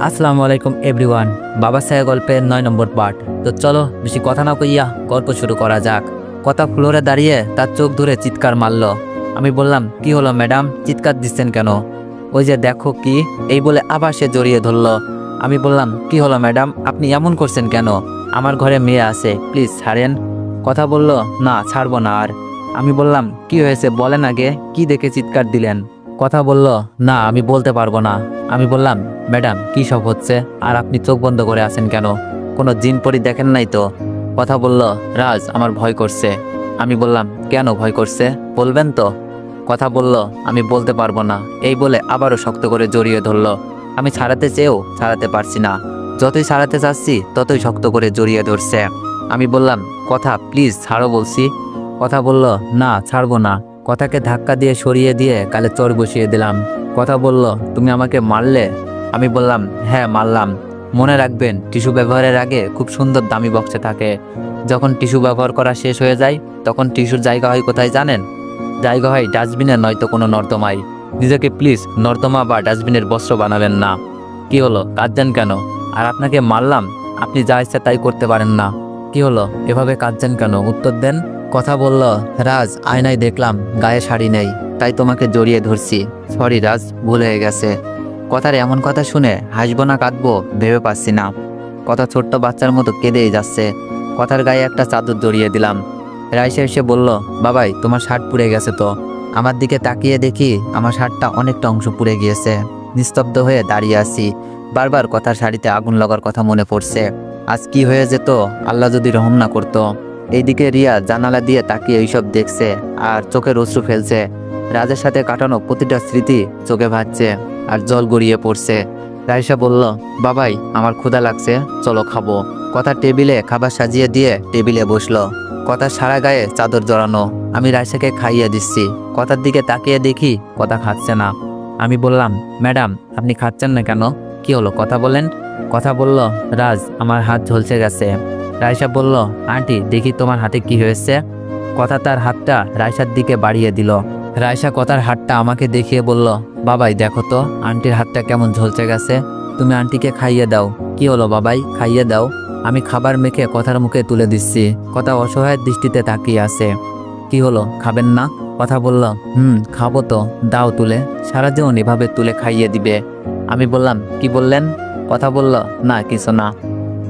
আসসালামু আলাইকুম এভরিওয়ান। বাবা সাহেব গল্পের 9 নম্বর পার্ট। তো চলো বেশি কথা না কইয়া গল্প শুরু করা যাক। কথা ফ্লোরে দাঁড়িয়ে তার চোখ ধরে চিৎকার মারল। আমি বললাম, কি হলো ম্যাডাম, চিৎকার দিচ্ছেন কেন? ওই যে দেখো কি, এই বলে আবার সে জড়িয়ে ধরল। আমি বললাম, কি হলো ম্যাডাম, আপনি এমন করছেন কেন? আমার ঘরে মেয়ে আছে, প্লিজ ছাড়েন। কথা বলল, না ছাড়বো না আর। আমি বললাম, কি হয়েছে বলেন আগে, কি দেখে চিৎকার দিলেন? কথা বলল, না আমি বলতে পারবো না। আমি বললাম, ম্যাডাম কি সব হচ্ছে, আর আপনি চোখ বন্ধ করে আছেন কেন? কোনো জিন পরি দেখেন নাই তো? কথা বলল, রাজ আমার ভয় করছে। আমি বললাম, কেন ভয় করছে বলবেন তো? কথা বলল, আমি বলতে পারবো না। এই বলে আবারও শক্ত করে জড়িয়ে ধরল। আমি ছাড়াতে চেয়েও ছাড়াতে পারছি না। যতই ছাড়াতে চাচ্ছি ততই শক্ত করে জড়িয়ে ধরছে। আমি বললাম, কথা প্লিজ ছাড়ো বলছি। কথা বলল, না ছাড়বো না। কথাকে ধাক্কা দিয়ে সরিয়ে দিয়ে গালে চড় বসিয়ে দিলাম। কথা বলল, তুমি আমাকে মারলে? আমি বললাম, হ্যাঁ মারলাম। মনে রাখবেন, টিস্যু ব্যবহারের আগে খুব সুন্দর দামি বক্সে থাকে। যখন টিস্যু ব্যবহার করা শেষ হয়ে যায় তখন টিস্যুর জায়গা হয় কোথায় জানেন? জায়গা হয় ডাস্টবিনে, নয়তো কোনো নর্দমায়। নিজেকে প্লিজ নর্দমা বা ডাস্টবিনের বস্ত্র বানাবেন না। কি হলো, কাঁদছেন কেন? আর আপনাকে মারলাম, আপনি যা ইচ্ছা তাই করতে পারেন না। কি হলো, এভাবে কাঁদছেন কেন, উত্তর দেন। কথা বলল, রাজ আয়নায় দেখলাম গায়ে শাড়ি নেই, তাই তোমাকে জড়িয়ে ধরছি। সরি রাজ, ভুল হয়ে গেছে। কথার এমন কথা শুনে হাসবো না কাঁদবো ভেবে পাচ্ছি না। কথা ছোট্ট বাচ্চার মতো কেঁদেই যাচ্ছে। কথার গায়ে একটা চাদর জড়িয়ে দিলাম। রাইসা এসে বলল, বাবাই তোমার শার্ট পুড়ে গেছে তো? আমার দিকে তাকিয়ে দেখি আমার শার্টটা অনেকটা অংশ পুড়ে গিয়েছে। নিস্তব্ধ হয়ে দাঁড়িয়ে আছি। বারবার কথার শাড়িতে আগুন লাগার কথা মনে পড়ছে। আজ কি হয়ে যেত আল্লাহ যদি রহম না করতো। এইদিকে রিয়া জানালা দিয়ে তাকিয়ে এইসব দেখছে আর চোখের অশ্রু ফেলছে। রাজের সাথে কাটানো প্রতিটা স্মৃতি চোখে ভাসছে আর জল গড়িয়ে পড়ছে। রাইসা বলল, বাবাই আমার ক্ষুধা লাগছে, চলো খাবো। কথা টেবিলে খাবার সাজিয়ে দিয়ে টেবিলে বসলো। কথা সারা গায়ে চাদর জড়ানো। আমি রাইসাকে খাইয়ে দিচ্ছি। কথার দিকে তাকিয়ে দেখি কথা খাচ্ছে না। আমি বললাম, ম্যাডাম আপনি খাচ্ছেন না কেন? কি হলো কথা বলেন। কথা বলল, রাজ আমার হাত ঝলসে গেছে। রাইসা বলল, আন্টি দেখি তোমার হাতে কি হয়েছে। কথা তার হাতটা রাইসার দিকে বাড়িয়ে দিল। রাইসা কথার হাতটা আমাকে দেখিয়ে বলল, বাবাই দেখো তো আন্টির হাতটা কেমন ঝলসে গেছে। তুমি আন্টিকে খাইয়ে দাও। কি হলো বাবাই, খাইয়ে দাও। আমি খাবার মেখে কথার মুখে তুলে দিচ্ছি। কথা অসহায় দৃষ্টিতে তাকিয়ে আছে। কি হলো, খাবেন না? কথা বলল, খাবো তো, দাও তুলে। সারা জীবন এভাবে তুলে খাইয়ে দিবে? আমি বললাম, কি বললেন? কথা বলল, না কিছু না।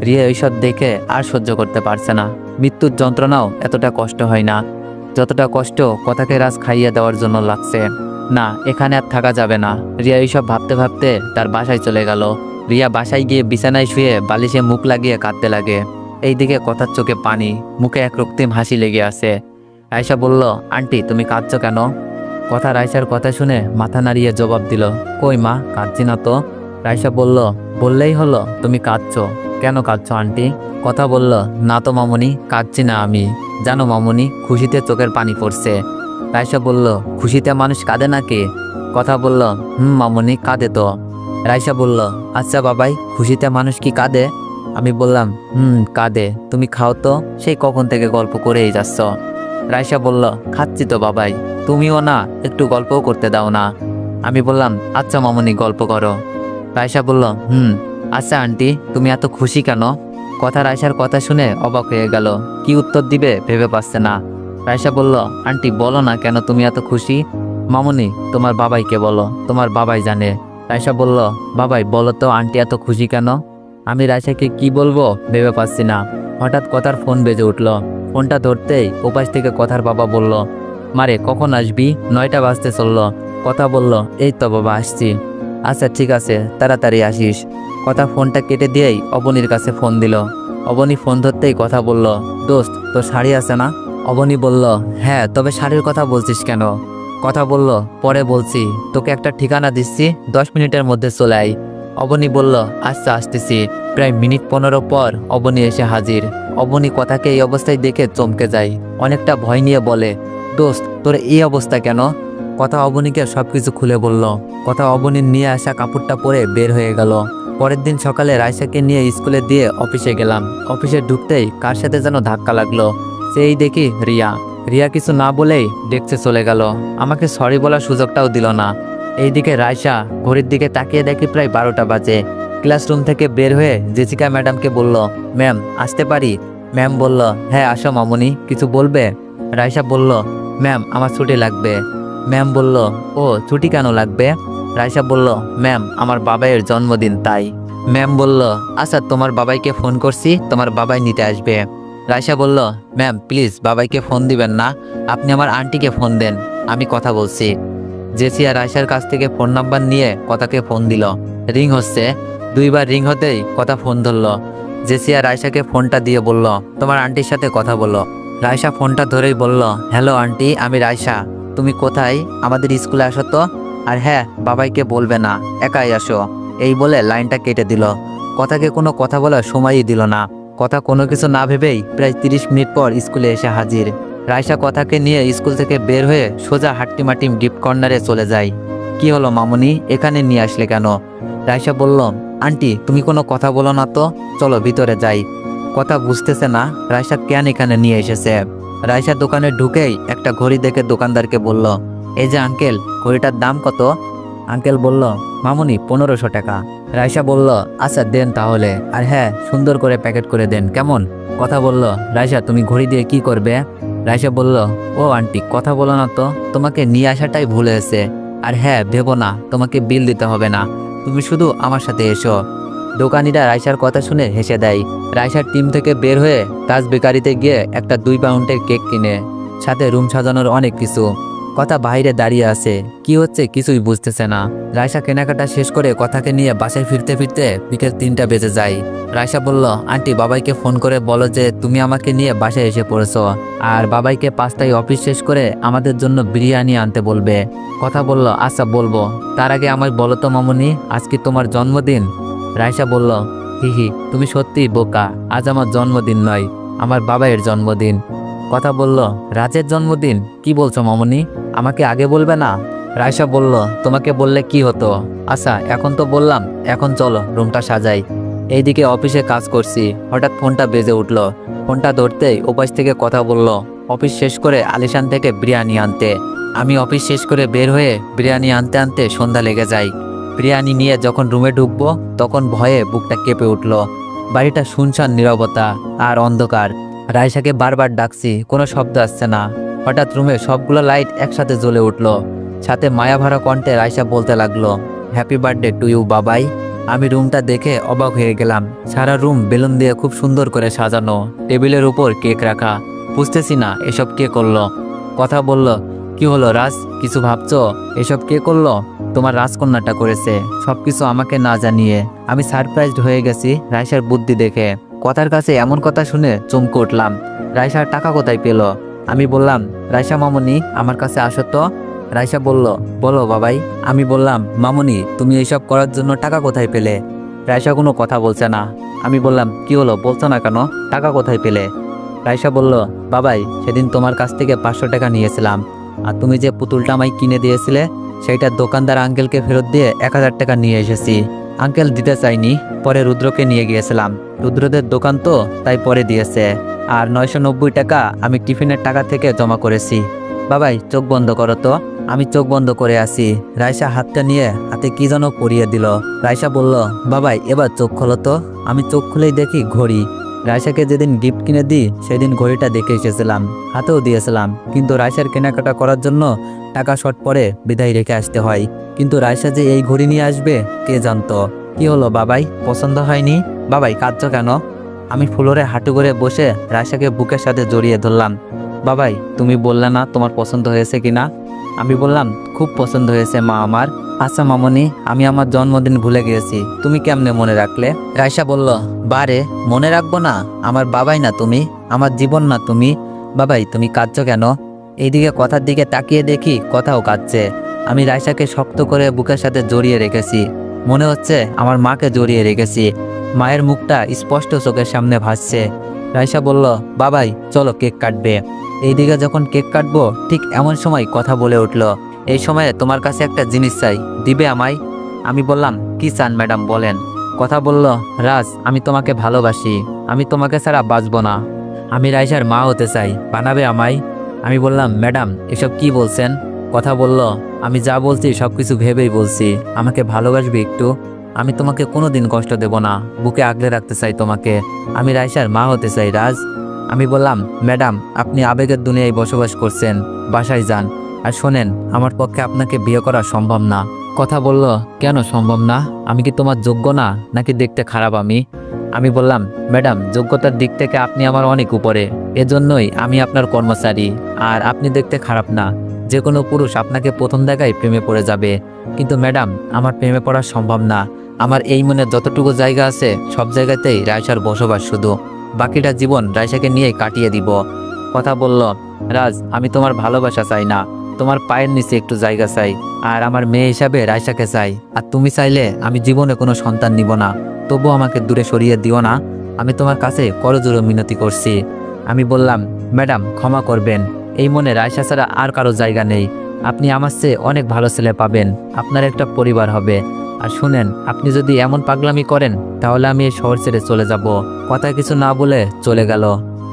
রিয়া এইসব দেখে আর সহ্য করতে পারছে না। মৃত্যুর যন্ত্রণাও এতটা কষ্ট হয় না যতটা কষ্ট কথাকে রাজ খাইয়ে দেওয়ার জন্য লাগছে। না, এখানে আর থাকা যাবে না। রিয়া এইসব ভাবতে ভাবতে তার বাসায় চলে গেল। রিয়া বাসায় গিয়ে বিছানায় শুয়ে বালিশে মুখ লাগিয়ে কাঁদতে লাগে। এইদিকে কথার চোখে পানি, মুখে এক রক্তিম হাসি লেগে আছে। রাইসা বলল, আন্টি তুমি কাঁদছো কেন? কথা রাইসার কথা শুনে মাথা নাড়িয়ে জবাব দিল, কই মা, কাঁদছি না তো। রাইসা বলল, বললেই হলো তুমি কাঁদছো। কেন কাঁদছো আন্টি? কথা বলল, না তো মামুনি, কাঁদছি না আমি। জানো মামুনি, খুশিতে চোখের পানি পড়ছে। রাইসা বলল, খুশিতে মানুষ কাঁদে নাকি? কথা বলল, মামুনি কাঁদে তো। রাইসা বলল, আচ্ছা বাবাই, খুশিতে মানুষ কি কাঁদে? আমি বললাম, কাঁদে। তুমি খাও তো, সেই কখন থেকে গল্প করেই যাচ্ছ। রাইসা বলল, খাচ্ছি তো বাবাই, তুমিও না একটু গল্পও করতে দাও না। আমি বললাম, আচ্ছা মামুনি গল্প করো। রাইসা বলল, আচ্ছা আন্টি তুমি এত খুশি কেন? কথা রাইসার কথা শুনে অবাক হয়ে গেল। কি উত্তর দিবে ভেবে পাচ্ছে না। রাইসা বলল, আন্টি বলো না কেন তুমি এত খুশি। মামুনি তোমার বাবাইকে বলো, তোমার বাবাই জানে। রাইসা বলল, বাবাই বলো তো আন্টি এত খুশি কেন? আমি রাইসাকে কি বলবো ভেবে পাচ্ছি না। হঠাৎ কথার ফোন বেজে উঠল। ফোনটা ধরতেই ওপাশ থেকে কথার বাবা বলল, মারে কখন আসবি? 9টা বাজতে চললো। কথা বলল, এই তো বাবা আসছি। আচ্ছা ঠিক আছে, তাড়াতাড়ি আসিস। কথা ফোনটা কেটে দিয়েই অবনীর কাছে ফোন দিল। অবনী ফোন ধরতেই কথা বলল, দোস্ত তোর শাড়ি আছে না? অবনী বলল, হ্যাঁ, তবে শাড়ির কথা বলছিস কেন? কথা বলল, পরে বলছি, তোকে একটা ঠিকানা দিচ্ছি, 10 মিনিটের মধ্যে চলে আয়। অবনী বলল, আচ্ছা আসতেছি। প্রায় মিনিট 15 পর অবনী এসে হাজির। অবনী কথাকে এই অবস্থায় দেখে চমকে যায়। অনেকটা ভয় নিয়ে বলে, দোস্ত তোর এই অবস্থা কেন? কথা অবনীকে সবকিছু খুলে বলল। কথা অবনীর নিয়ে আসা কাপড়টা পরে বের হয়ে গেল। পরের দিন সকালে রাইসাকে নিয়ে স্কুলে দিয়ে অফিসে গেলাম। অফিসে ঢুকতেই কার সাথে যেন ধাক্কা লাগলো। সেই দেখি রিয়া। রিয়া কিছু না বলেই ডেস্কে চলে গেল। আমাকে সরি বলার সুযোগটাও দিল না। এইদিকে রাইসা ঘড়ির দিকে তাকিয়ে দেখি প্রায় 12টা বাজে। ক্লাসরুম থেকে বের হয়ে জেসিকা ম্যাডামকে বলল, ম্যাম আসতে পারি? ম্যাম বলল, হ্যাঁ আসো মামুনি, কিছু বলবে? রাইসা বলল, ম্যাম আমার ছুটি লাগবে। ম্যাম বলল, ও ছুটি কেন লাগবে? রাইসা বলল, ম্যাম আমার বাবাইয়ের জন্মদিন তাই। ম্যাম বলল, আচ্ছা তোমার বাবাইকে ফোন করছি, তোমার বাবাই নিতে আসবে। রাইসা বলল, ম্যাম প্লিজ বাবাইকে ফোন দিবেন না, আপনি আমার আন্টিকে ফোন দেন, আমি কথা বলছি। জেসিয়া রাইসার কাছ থেকে ফোন নাম্বার নিয়ে কথাকে ফোন দিল। রিং হচ্ছে, 2বার রিং হতেই কথা ফোন ধরলো। জেসিয়া রাইসাকে ফোনটা দিয়ে বলল, তোমার আন্টির সাথে কথা বলো। রাইসা ফোনটা ধরেই বলল, হ্যালো আন্টি, আমি রাইসা, তুমি কোথায়? আমাদের স্কুলে আসো তো। আর হ্যাঁ, বাবাইকে বলবে না, একাই আসো। এই বলে লাইনটা কেটে দিল। কথাকে কোনো কথা বলার সময়ই দিল না। কথা কোনো কিছু না ভেবেই প্রায় 30 মিনিট পর স্কুলে এসে হাজির। রাইসা কথাকে নিয়ে স্কুল থেকে বের হয়ে সোজা হাট্টিমাটিম গিফট কর্নারে চলে যায়। কি হলো মামুনি, এখানে নিয়ে আসলে কেন? রাইসা বলল, আন্টি তুমি কোনো কথা বলো না তো, চলো ভিতরে যাই। কথা বুঝতেছে না রাইসা কেন এখানে নিয়ে এসেছে। রাইসা দোকানে ঢুকেই একটা ঘড়ি দেখে দোকানদারকে বলল, এই যে আঙ্কেল, ঘড়িটার দাম কত? আঙ্কেল বলল, মামুনি 1500 টাকা। রাইসা বলল, আচ্ছা দেন তাহলে, আর হ্যাঁ সুন্দর করে প্যাকেট করে দেন কেমন? কথা বলল, রাইসা তুমি ঘড়ি দিয়ে কি করবে? রাইসা বলল, ও আন্টি কথা বলো না তো, তোমাকে নিয়ে আসাটাই ভুল হয়েছে। আর হ্যাঁ ভেবো না, তোমাকে বিল দিতে হবে না, তুমি শুধু আমার সাথে এসো। দোকানিরা রাইসার কথা শুনে হেসে দেয়। রাইসার টিম থেকে বের হয়ে তাজ বেকারিতে গিয়ে একটা 2 পাউন্ডের কেক কিনে, সাথে রুম সাজানোর অনেক কিছু। কথা বাইরে দাঁড়িয়ে আছে, কি হচ্ছে কিছুই বুঝতেছে না। রাইসা কেনাকাটা শেষ করে কথাকে নিয়ে বাসায় ফিরতে ফিরতে বিকেল 3টা বেজে যায়। রাইসা বলল, আন্টি বাবাইকে ফোন করে বলো যে তুমি আমাকে নিয়ে বাসায় এসে পড়েছো, আর বাবাইকে 5টায় অফিস শেষ করে আমাদের জন্য বিরিয়ানি আনতে বলবে। কথা বলল, আচ্ছা বলবো, তার আগে আমায় বলো তো মামুনি, আজকে তোমার জন্মদিন? রাইসা বলল, হিহি তুমি সত্যিই বোকা, আজ আমার জন্মদিন নয়, আমার বাবাইয়ের জন্মদিন। কথা বলল, রাজের জন্মদিন? কি বলছো মামুনি, আমাকে আগে বলবে না? রাইসা বলল, তোমাকে বললে কি হতো? আচ্ছা এখন তো বললাম, এখন চলো রুমটা সাজাই। এইদিকে অফিসে কাজ করছি, হঠাৎ ফোনটা বেজে উঠল। ফোনটা ধরতেই ওপাশ থেকে কথা বলল, অফিস শেষ করে আলিশান থেকে বিরিয়ানি আনতে। আমি অফিস শেষ করে বের হয়ে বিরিয়ানি আনতে আনতে সন্ধ্যা লেগে যায়। বিরিয়ানি নিয়ে যখন রুমে ঢুকবো তখন ভয়ে বুকটা কেঁপে উঠল। বাড়িটা শুনশান নীরবতা আর অন্ধকার। রাইসাকে বারবার ডাকছি, কোনো শব্দ আসছে না। হঠাৎ রুমে সবগুলো লাইট একসাথে জ্বলে উঠল, সাথে মায়াভরা কণ্ঠে রাইসা বলতে লাগলো, হ্যাপি বার্থডে টু ইউ বাবাই। আমি রুমটা দেখে অবাক হয়ে গেলাম। সারা রুম বেলুন দিয়ে খুব সুন্দর করে সাজানো, টেবিলের উপর কেক রাখা। বুঝতেছি না এসব কে করলো। কথা বলল, কি হলো রাজ, কিছু ভাবছো? এসব কে করলো? তোমার রাজকন্যাটা করেছে, সবকিছু আমাকে না জানিয়ে। আমি সারপ্রাইজড হয়ে গেছি রাইসার বুদ্ধি দেখে। কথার কাছে এমন কথা শুনে চমকে উঠলাম। রাইসার টাকা কোথায় পেল? আমি বললাম, রাইসা মামুনি আমার কাছে আসো তো। রাইসা বলল, বলো বাবাই। আমি বললাম, মামুনি তুমি এইসব করার জন্য টাকা কোথায় পেলে? রাইসা কোনো কথা বলছে না। আমি বললাম, কি হলো বলছো না কেন, টাকা কোথায় পেলে? রাইসা বলল, বাবাই সেদিন তোমার কাছ থেকে 500 টাকা নিয়েছিলাম, আর তুমি যে পুতুলটা আমায় কিনে দিয়েছিলে সেইটা দোকানদার আঙ্কেলকে ফেরত দিয়ে 1000 টাকা নিয়ে এসেছি। আঙ্কেল দিতে চাইনি, পরে রুদ্রকে নিয়ে গিয়েছিলাম, রুদ্রদের দোকান তো তাই পরে দিয়েছে। আর 990 টাকা আমি টিফিনের টাকা থেকে জমা করেছি। বাবাই চোখ বন্ধ করো তো। আমি চোখ বন্ধ করে আছি। রাইসা হাতটা নিয়ে হাতে কি যেন পরিয়ে দিল। রাইসা বলল, বাবাই এবার চোখ খোলো তো। আমি চোখ খুলেই দেখি ঘড়ি। রাইসাকে যেদিন গিফট কিনে দিই সেদিন ঘড়িটা দেখে এসেছিলাম, হাতেও দিয়েছিলাম, কিন্তু রাইসার কেনাকাটা করার জন্য টাকা শর্ট পরে বিদায় রেখে আসতে হয়। কিন্তু রাইসা যে এই ঘড়ি নিয়ে আসবে কে জানতো। কি হলো বাবাই, পছন্দ হয়নি? বাবাই কাঁদছো কেন? আমি ফ্লোরে হাঁটু করে বসে রাইসাকে বুকের সাথে জড়িয়ে ধরলাম। বাবাই তুমি বললে না তোমার পছন্দ হয়েছে কিনা? আমি বললাম, খুব পছন্দ হয়েছে মা আমার। আচ্ছা মামনি, আমি আমার জন্মদিন ভুলে গিয়েছি, তুমি কেমনে মনে রাখলে? রাইসা বলল, বারে মনে রাখবো না? আমার বাবাই না তুমি, আমার জীবন না তুমি। বাবাই তুমি কাঁদছো কেন? এইদিকে কথার দিকে তাকিয়ে দেখি কথাও কাঁদছে। আমি রাইসাকে শক্ত করে বুকের সাথে জড়িয়ে রেখেছি, মনে হচ্ছে আমার মাকে জড়িয়ে রেখেছি। মায়ের মুখটা স্পষ্ট চোখের সামনে ভাসছে। রাইসা বলল, বাবাই চলো কেক কাটবে। এইদিকে যখন কেক কাটবো ঠিক এমন সময় কথা বলে উঠলো, এই সময়ে তোমার কাছে একটা জিনিস চাই, দিবে আমায়? আমি বললাম, কি চান ম্যাডাম বলেন। কথা বলল, রাজ আমি তোমাকে ভালোবাসি, আমি তোমাকে ছাড়া বাঁচবো না, আমি রাইসার মা হতে চাই, বানাবে আমায়? আমি বললাম, ম্যাডাম এসব কি বলছেন? কথা বলল, আমি যা বলছি সবকিছু ভেবেই বলছি, আমাকে ভালোবাসবে একটু? আমি তোমাকে কোনোদিন কষ্ট দেব না, বুকে আগলে রাখতে চাই তোমাকে। আমি রাইসার মা হতে চাই রাজ। আমি বললাম, ম্যাডাম আপনি আবেগের দুনিয়ায় বসবাস করছেন, বাসায় যান। আর শোনেন, আমার পক্ষে আপনাকে বিয়ে করা সম্ভব না। কথা বলল, কেন সম্ভব না? আমি কি তোমার যোগ্য না, নাকি দেখতে খারাপ আমি? আমি বললাম, ম্যাডাম যোগ্যতার দিক থেকে আপনি আমার অনেক উপরে, এজন্যই আমি আপনার কর্মচারী। আর আপনি দেখতে খারাপ না, যে কোনো পুরুষ আপনাকে প্রথম দেখায় প্রেমে পড়ে যাবে। কিন্তু ম্যাডাম আমার প্রেমে পড়া সম্ভব না। আমার এই মনে যতটুকু জায়গা আছে সব জায়গাতেই রাইসার বসবাস, শুধু বাকিটা জীবন রাইসাকে নিয়েই কাটিয়ে দিব। কথা বলল, রাজ আমি তোমার ভালোবাসা চাই না, তোমার পায়ের নিচে একটু জায়গা চাই। আর আমার মেয়ে হিসাবে রাইসাকে চাই। আর তুমি চাইলে আমি জীবনে কোনো সন্তান নিব না, তবু আমাকে দূরে সরিয়ে দিও না। আমি তোমার কাছে করজোড়ে মিনতি করছি। আমি বললাম, ম্যাডাম ক্ষমা করবেন, এই মনে রাইসা ছাড়া আর কারো জায়গা নেই। আপনি আমার চেয়ে অনেক ভালো ছেলে পাবেন, আপনার একটা পরিবার হবে। আর শুনেন, আপনি যদি এমন পাগলামি করেন তাহলে আমি এই শহর ছেড়ে চলে যাব। কথা কিছু না বলে চলে গেল।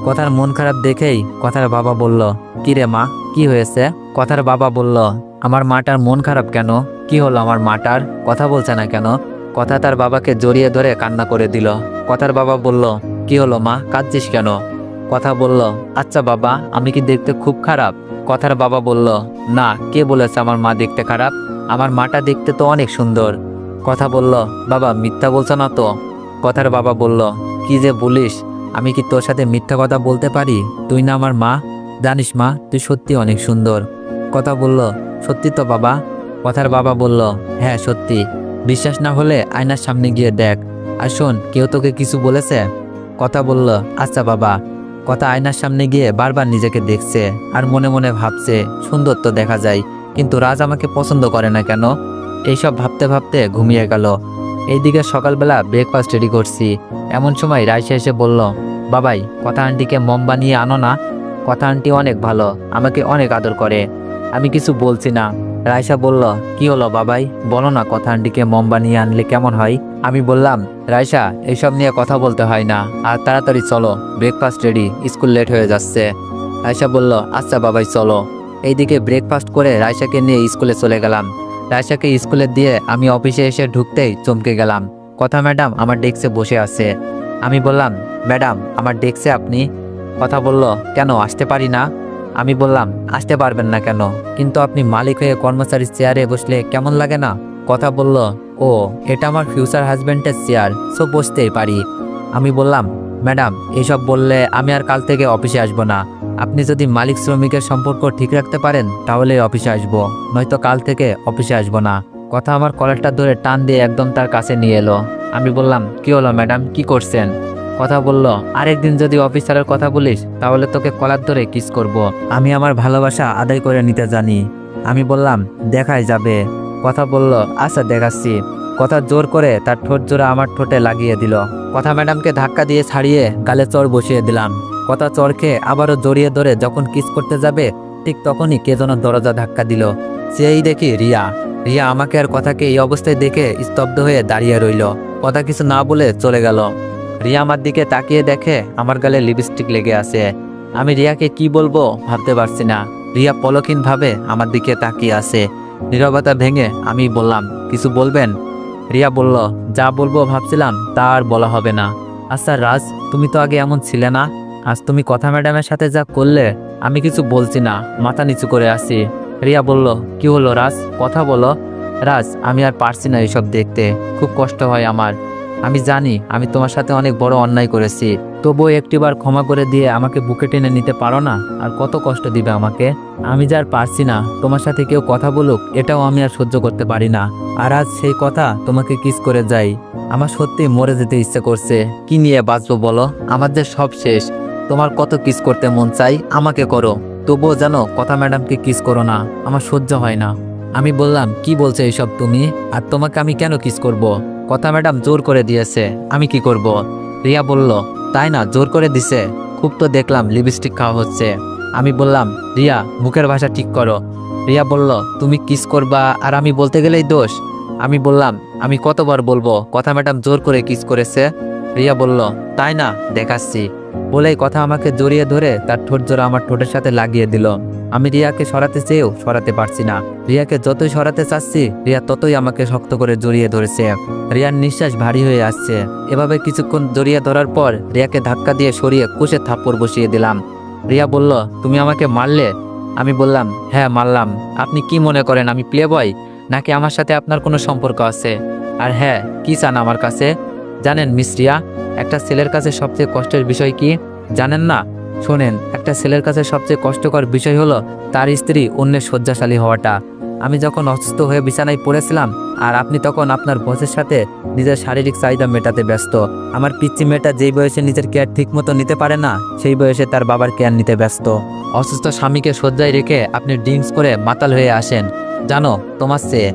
কথার মন খারাপ দেখেই কথার বাবা বলল, কি রে মা, কি হয়েছে? কথার বাবা বলল, আমার মাটার মন খারাপ কেন? কি হলো আমার মাটার? কথা বলছে না কেন? কথা তার বাবাকে জড়িয়ে ধরে কান্না করে দিল। কথার বাবা বলল, কি হলো মা, কাঁদছিস কেন? কথা বলল, আচ্ছা বাবা আমি কি দেখতে খুব খারাপ? কথার বাবা বলল, না, কে বলেছে আমার মা দেখতে খারাপ? আমার মাটা দেখতে তো অনেক সুন্দর। কথা বলল, বাবা মিথ্যা বলছো না তো? কথার বাবা বলল, কি যে বলিস, আমি কি তোর সাথে মিথ্যা কথা বলতে পারি? তুই না আমার মা, জানিস মা তুই সত্যি অনেক সুন্দর। কথা বলল, সত্যি তো বাবা? কথার বাবা বলল, হ্যাঁ সত্যি। বিশ্বাস না হলে আয়নার সামনে গিয়ে দেখ। আর শোন, কেউ তোকে কিছু বলেছে? কথা বলল, আচ্ছা বাবা। কথা আয়নার সামনে গিয়ে বারবার নিজেকে দেখছে আর মনে মনে ভাবছে, সুন্দর তো দেখা যায়, কিন্তু রাজ আমাকে পছন্দ করে না কেন? এইসব ভাবতে ভাবতে ঘুমিয়ে গেল। এইদিকে সকালবেলা ব্রেকফাস্ট রেডি করছি, এমন সময় রাইসা এসে বলল, বাবাই কথা আন্টিকে মম বানিয়ে আনো না। কথা আন্টি অনেক ভালো, আমাকে অনেক আদর করে। আমি কিছু বলছি না। রাইসা বলল, কি হলো বাবাই, বলো না কথা আন্টিকে মম বানিয়ে আনলে কেমন হয়? আমি বললাম, রাইসা এইসব নিয়ে কথা বলতে হয় না, আর তাড়াতাড়ি চলো, ব্রেকফাস্ট রেডি, স্কুল লেট হয়ে যাচ্ছে। রাইসা বলল, আচ্ছা বাবাই চলো। এইদিকে ব্রেকফাস্ট করে রাইসাকে নিয়ে স্কুলে চলে গেলাম। রাইসাকে স্কুলে দিয়ে আমি অফিসে এসে ঢুকতেই চমকে গেলাম। কথা ম্যাডাম আমার ডেস্কে বসে আছে। আমি বললাম, ম্যাডাম আমার ডেস্কে আপনি? কথা বলল, কেন আসতে পারি না? আমি বললাম, আসতে পারবেন না কেন? কিন্তু আপনি মালিক হয়ে কর্মচারীর চেয়ারে বসলে কেমন লাগে না? কথা বলল, ও এটা আমার ফিউচার হাজব্যান্ডের চেয়ার, সো বসতেই পারি। আমি বললাম, ম্যাডাম এইসব বললে আমি আর কাল থেকে অফিসে আসবো না। আপনি যদি মালিক শ্রমিকের সম্পর্ক ঠিক রাখতে পারেন তাহলে অফিসে আসবো, নয়তো কাল থেকে অফিসে আসবো না। কথা আমার কলারটা ধরে টান দিয়ে একদম তার কাছে নিয়ে এলো। আমি বললাম, কি হলো ম্যাডাম, কি করছেন? কথা বলল, আরেকদিন যদি অফিসারের কথা বলিস তাহলে তোকে কলার ধরে কিস করব। আমি আমার ভালোবাসা আদায় করে নিতে জানি। আমি বললাম, দেখাই যাবে। কথা বলল, আচ্ছা দেখাচ্ছি। কথা জোর করে তার ঠোঁট জোড়া আমার ঠোঁটে লাগিয়ে দিল। কথা ম্যাডামকে ধাক্কা দিয়ে ছাড়িয়ে গালে চড় বসিয়ে দিলাম। কথা চড় খেয়ে আবারও জড়িয়ে ধরে যখন কিস করতে যাবে ঠিক তখনই কে যেন দরজা ধাক্কা দিল। সেই দেখি রিয়া। রিয়া আমাকে আর কথাকে এই অবস্থায় দেখে স্তব্ধ হয়ে দাঁড়িয়ে রইল। কথা কিছু না বলে চলে গেল। রিয়া আমার দিকে তাকিয়ে দেখে আমার গালে লিপস্টিক লেগে আছে। আমি রিয়াকে কি বলবো ভাবতে পারছি না। রিয়া পলকহীন ভাবে আমার দিকে তাকিয়ে আছে। নীরবতা ভেঙে আমি বললাম, কিছু বলবেন? রিয়া বলল, যা বলবো ভাবছিলাম তা আর বলা হবে না। আচ্ছা রাজ, তুমি তো আগে এমন ছিলে না, আজ তুমি কথা ম্যাডামের সাথে যা করলে। আমি কিছু বলছি না, মাথা নিচু করে আছি। রিয়া বলল, কি হলো রাজ, কথা বলো। রাজ আমি আর পারছি না এসব দেখতে, খুব কষ্ট হয় আমার। আমি জানি আমি তোমার সাথে অনেক বড় অন্যায় করেছি, তবুও একটিবার ক্ষমা করে দিয়ে আমাকে বুকে টেনে নিতে পারো না? আর কত কষ্ট দিবে আমাকে? আমি যা আর পারছি না তোমার সাথে কেউ কথা বলুক, এটাও আমি আর সহ্য করতে পারি না। আর আজ সেই কথা তোমাকে কিস করে যাই। আমার সত্যি মরে যেতে ইচ্ছে করছে। কি নিয়ে বাঁচবো বলো, আমার যে সব শেষ। তোমার কত কিস করতে মন চাই, আমাকে করো, তবুও জানো কথা ম্যাডামকে কিস করো না, আমার সহ্য হয় না। আমি বললাম, কি বলছো এইসব তুমি? আর তোমাকে আমি কেন কিস করব? কথা ম্যাডাম জোর করে দিয়েছে, আমি কি করব? রিয়া বলল, তাই না, জোর করে দিছে? খুব তো দেখলাম লিপস্টিক খাওয়া হচ্ছে। আমি বললাম, রিয়া মুখের ভাষা ঠিক করো। রিয়া বলল, তুমি কিস করবা আর আমি বলতে গেলেই দোষ? আমি বললাম, আমি কতবার বলবো কথা ম্যাডাম জোর করে কিস করেছে? রিয়া বলল, তাই না, দেখাচ্ছি। বলেই কথা আমাকে জড়িয়ে ধরে তার ঠোঁট জোড়া আমার ঠোঁটের সাথে লাগিয়ে দিল। আমি রিয়াকে সরাতে চেয়েও সরাতে পারছি না। রিয়াকে যতই সরাতে চাচ্ছি রিয়া ততই আমাকে শক্ত করে জড়িয়ে ধরেছে। রিয়ার নিঃশ্বাস ভারী হয়ে আসছে। এভাবে কিছুক্ষণ জড়িয়ে ধরার পর রিয়াকে ধাক্কা দিয়ে সরিয়ে কুশে থাপ্পড় বসিয়ে দিলাম। রিয়া বলল, তুমি আমাকে মারলে? আমি বললাম, হ্যাঁ মারলাম। আপনি কি মনে করেন আমি প্লে বয়, নাকি আমার সাথে আপনার কোনো সম্পর্ক আছে? আর হ্যাঁ, কি চান আমার কাছে? জানেন মিস রিয়া, একটা ছেলের কাছে সবচেয়ে কষ্টের বিষয় কি জানেন না? শোনেন, একটা ছেলের কাছে সবচেয়ে কষ্টকর বিষয় হলো তার স্ত্রী অন্যের শয্যাশালী হওয়াটা। আমি যখন অসুস্থ হয়ে বিছানায় পড়েছিলাম আর আপনি তখন আপনার বসের সাথে নিজের শারীরিক চাহিদা মেটাতে ব্যস্ত। আমার পিচ্চি মেয়েটা যেই বয়সে নিজের কেয়ার ঠিকমতো নিতে পারে না, সেই বয়সে তার বাবার কেয়ার নিতে ব্যস্ত। অসুস্থ স্বামীকে শয্যায় রেখে আপনি ড্রিঙ্কস করে মাতাল হয়ে আসেন। জানো, তোমার চেয়ে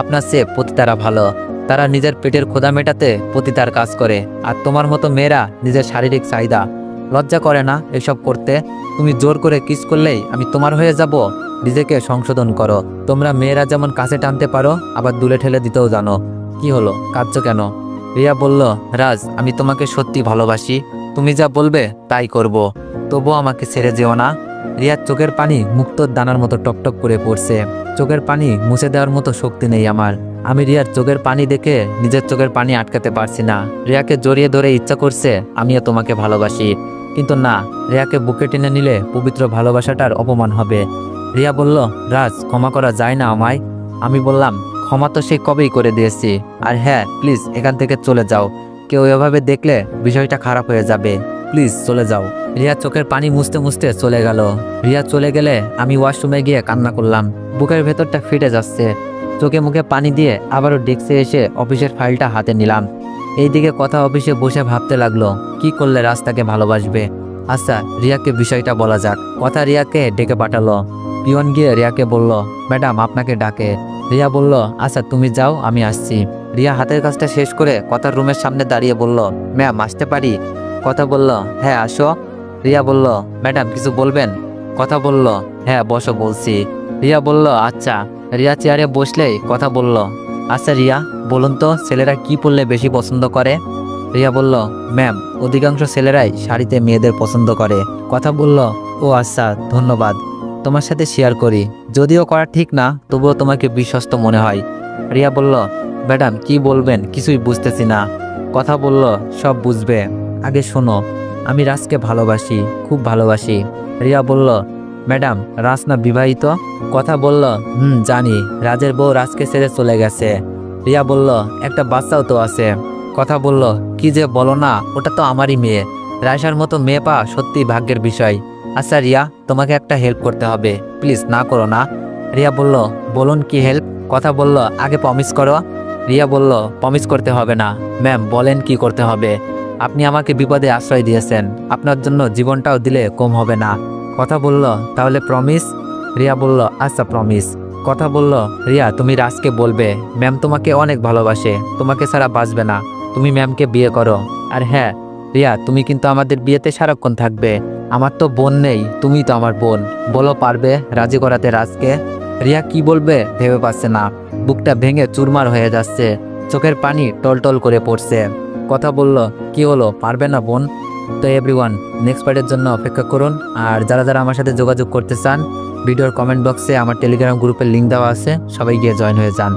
আপনার চেয়ে পতিতারা ভালো। তারা নিজের পেটের ক্ষুধা মেটাতে পতিতার কাজ করে, আর তোমার মতো মেয়েরা নিজের শারীরিক চাহিদা। লজ্জা করে না এসব করতে? তুমি জোর করে কিস করলেই আমি তোমার হয়ে যাব? নিজেকে সংশোধন করো। তোমরা মেয়েরা যেমন কাছে টানতে পারো, আবার দূরে ঠেলে দিতেও জানো। কি হলো, কাঁদছো কেন? রিয়া বলল, রাজ, আমি তোমাকে সত্যি ভালোবাসি। তুমি যা বলবে তাই করব। তবুও আমাকে ছেড়ে যেও না। রিয়ার চোখের পানি মুক্তোর দানার মতো টকটক করে পড়ছে। চোখের পানি মুছে দেওয়ার মতো শক্তি নেই আমার। আমি রিয়ার চোখের পানি দেখে নিজের চোখের পানি আটকাতে পারছি না। রিয়াকে জড়িয়ে ধরে ইচ্ছা করছে আমিও তোমাকে ভালোবাসি, কিন্তু না, রিয়াকে বুকে টেনে নিলে পবিত্র ভালোবাসাটার অপমান হবে। রিয়া বলল, রাজ, ক্ষমা করা যায় না আমায়? আমি বললাম, ক্ষমা তো সে কবেই করে দিয়েছি। আর হ্যাঁ, প্লিজ এখান থেকে চলে যাও। কেউ এভাবে দেখলে বিষয়টা খারাপ হয়ে যাবে। প্লিজ চলে যাও। রিয়া চোখের পানি মুছতে মুছতে চলে গেল। রিয়া চলে গেলে আমি ওয়াশরুমে গিয়ে কান্না করলাম। বুকের ভেতরটা ফেটে যাচ্ছে। চোখে মুখে পানি দিয়ে আবারও ডেস্কে এসে অফিসের ফাইলটা হাতে নিলাম। এইদিকে কথা অফিসে বসে ভাবতে লাগলো, কি করলে রাস্তাকে ভালোবাসবে। আচ্ছা, রিয়াকে বিষয়টা বলা যাক। কথা রিয়াকে ডেকে পাঠালো। পিয়ন গিয়ে রিয়াকে বলল, ম্যাডাম আপনাকে ডাকে। রিয়া বলল, আচ্ছা তুমি যাও, আমি আসছি। রিয়া হাতের কাজটা শেষ করে কথার রুমের সামনে দাঁড়িয়ে বলল, ম্যাম আসতে পারি? কথা বলল, হ্যাঁ আসো। রিয়া বলল, ম্যাডাম কিছু বলবেন? কথা বলল, হ্যাঁ বসো বলছি। রিয়া বলল, আচ্ছা। রিয়া চেয়ারে বসলেই কথা বলল, আচ্ছা রিয়া, বলুন তো ছেলেরা কি পরলে বেশি পছন্দ করে? রিয়া বলল, ম্যাম অধিকাংশ ছেলেরাই শাড়িতে মেয়েদের পছন্দ করে। কথা বলল, ও আচ্ছা, ধন্যবাদ। তোমার সাথে শেয়ার করি, যদিও করা ঠিক না, তবুও তোমাকে বিশ্বস্ত মনে হয়। রিয়া বলল, ম্যাডাম কি বলবেন কিছুই বুঝতেছি না। কথা বলল, সব বুঝবে, আগে শোনো। আমি রাজকে ভালোবাসি, খুব ভালোবাসি। রিয়া বলল, ম্যাডাম রাজ না বিবাহিত? কথা বলল, জানি, রাজের বউ রাজকে ছেড়ে চলে গেছে। রিয়া বলল, একটা বাচ্চাও তো আছে। কথা বলল, কি যে বলো না, ওটা তো আমারই মেয়ে। রায়সার মতো মেয়ে পাওয়া সত্যি ভাগ্যের বিষয়। আচ্ছা রিয়া, তোমাকে একটা হেল্প করতে হবে, প্লিজ না করো না। রিয়া বলল, বলুন কি হেল্প? কথা বলল, আগে প্রমিস করো। রিয়া বলল, প্রমিস করতে হবে না। ম্যাম বলেন কি করতে হবে? আপনি আমাকে বিপদে আশ্রয় দিয়েছেন, আপনার জন্য জীবনটাও দিলে কম হবে না। কথা বলল, তাহলে প্রমিস? রিয়া বলল, আচ্ছা প্রমিস। কথা বলল, রিয়া তুমি রাজকে বলবে ম্যাম তোমাকে অনেক ভালোবাসে, তোমাকে ছাড়া বাঁচবে না, তুমি ম্যামকে বিয়ে করো। আর হ্যাঁ রিয়া, তুমি কিন্তু আমাদের বিয়েতে সারাক্ষণ থাকবে। আমার তো বোন নেই, তুমি তো আমার বোন। বলো পারবে রাজি করাতে রাজকে? রিয়া কি বলবে ভেবে পাচ্ছে না, বুকটা ভেঙে চুরমার হয়ে যাচ্ছে, চোখের পানি টলটল করে পড়ছে। কথা বলল, কি হলো, পারবে না বোন? তো এভরিওয়ান, নেক্সট পার্টের জন্য অপেক্ষা করুন। আর যারা যারা আমার সাথে যোগাযোগ করতে চান, ভিডিওর কমেন্ট বক্সে আমার টেলিগ্রাম গ্রুপের লিঙ্ক দেওয়া আছে, সবাই গিয়ে জয়েন হয়ে যান।